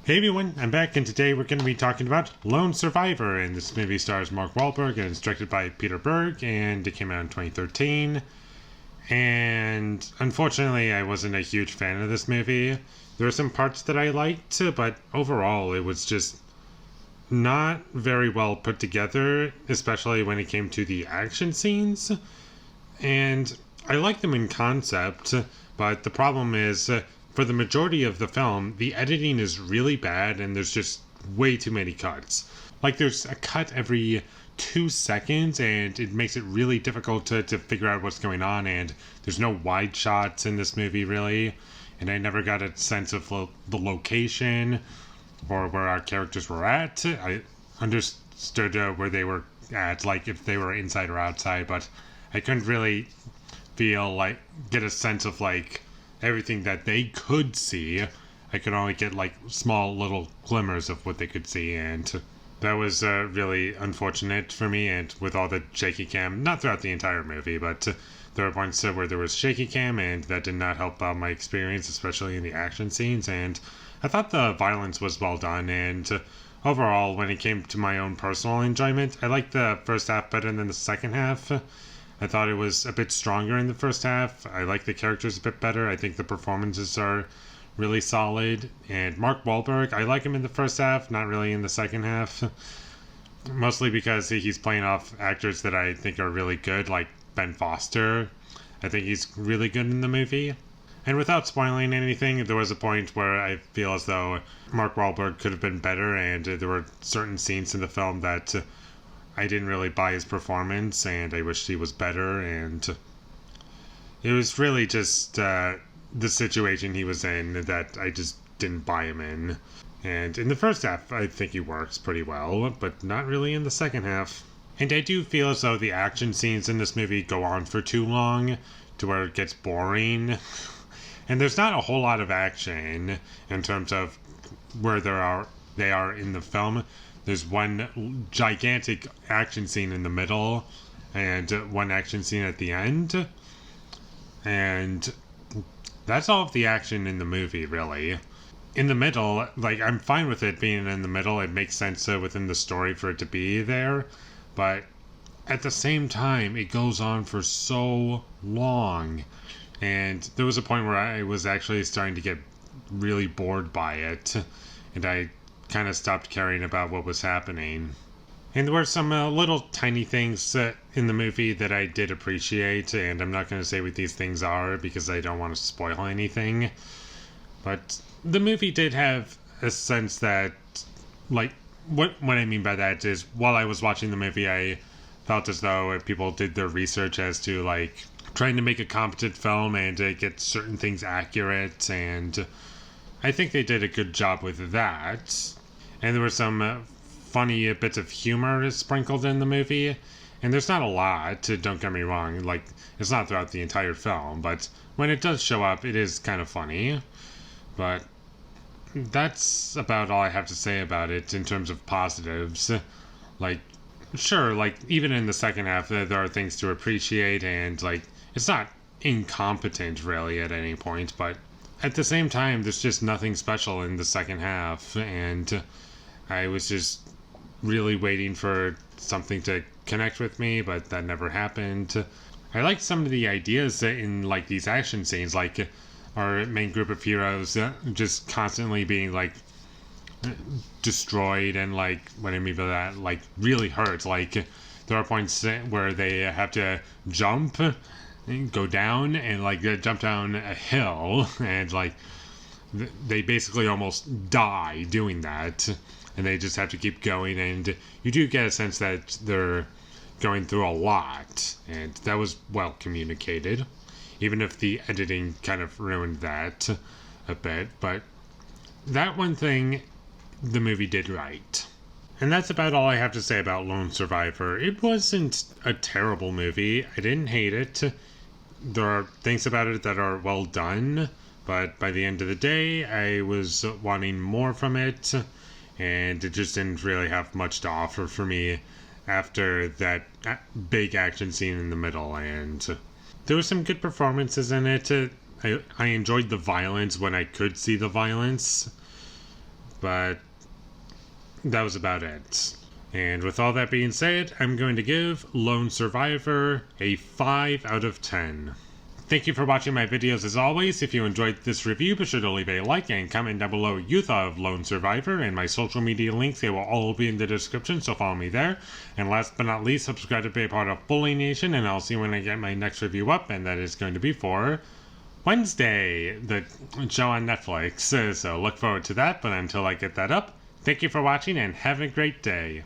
Hey everyone, I'm back, and today we're going to be talking about Lone Survivor, and this movie stars Mark Wahlberg and is directed by Peter Berg, and it came out in 2013. And unfortunately, I wasn't a huge fan of this movie. There were some parts that I liked, but overall, it was just not very well put together, especially when it came to the action scenes. And I like them in concept, but the problem is, for the majority of the film, the editing is really bad and there's just way too many cuts. Like, there's a cut every 2 seconds, and it makes it really difficult to figure out what's going on, and there's no wide shots in this movie, really. And I never got a sense of the location or where our characters were at. I understood where they were at, like if they were inside or outside, but I couldn't really get a sense of everything that they could see. I could only get small little glimmers of what they could see, and that was really unfortunate for me. And with all the shaky cam, not throughout the entire movie, but there were points where there was shaky cam, and that did not help out my experience, especially in the action scenes. And I thought the violence was well done, and overall, when it came to my own personal enjoyment, I liked the first half better than the second half. I thought it was a bit stronger in the first half. I like the characters a bit better. I think the performances are really solid. And Mark Wahlberg, I like him in the first half, not really in the second half. Mostly because he's playing off actors that I think are really good, like Ben Foster. I think he's really good in the movie. And without spoiling anything, there was a point where I feel as though Mark Wahlberg could have been better, and there were certain scenes in the film that I didn't really buy his performance, and I wished he was better. And it was really just the situation he was in that I just didn't buy him in. And in the first half, I think he works pretty well, but not really in the second half. And I do feel as though the action scenes in this movie go on for too long, to where it gets boring. And there's not a whole lot of action in terms of where they are in the film. There's one gigantic action scene in the middle and one action scene at the end. And that's all of the action in the movie, really. In the middle, I'm fine with it being in the middle. It makes sense within the story for it to be there. But at the same time, it goes on for so long. And there was a point where I was actually starting to get really bored by it. And I kind of stopped caring about what was happening. And there were some little tiny things in the movie that I did appreciate, and I'm not going to say what these things are because I don't want to spoil anything. But the movie did have a sense that, what I mean by that is, while I was watching the movie, I felt as though people did their research as to, trying to make a competent film and get certain things accurate, and I think they did a good job with that. And there were some funny bits of humor sprinkled in the movie. And there's not a lot, don't get me wrong. It's not throughout the entire film, but when it does show up, it is kind of funny. But that's about all I have to say about it in terms of positives. Sure, even in the second half, there are things to appreciate, and, it's not incompetent, really, at any point, but at the same time, there's just nothing special in the second half, and I was just really waiting for something to connect with me, but that never happened. I liked some of the ideas in, these action scenes, our main group of heroes just constantly being, destroyed, and, what I mean by that, really hurt. There are points where they have to jump, go down, and, jump down a hill, and, they basically almost die doing that, and they just have to keep going, and you do get a sense that they're going through a lot, and that was well communicated, even if the editing kind of ruined that a bit. But that one thing the movie did right. And that's about all I have to say about Lone Survivor. It wasn't a terrible movie. I didn't hate it. There are things about it that are well done, but by the end of the day, I was wanting more from it, and it just didn't really have much to offer for me after that big action scene in the middle. And there were some good performances in it. I enjoyed the violence when I could see the violence, but that was about it. And with all that being said, I'm going to give Lone Survivor a 5 out of 10. Thank you for watching my videos as always. If you enjoyed this review, be sure to leave a like and comment down below what you thought of Lone Survivor, and my social media links, they will all be in the description, so follow me there. And last but not least, subscribe to be a part of Foley Nation, and I'll see you when I get my next review up, and that is going to be for Wednesday, the show on Netflix. So look forward to that, but until I get that up, thank you for watching and have a great day.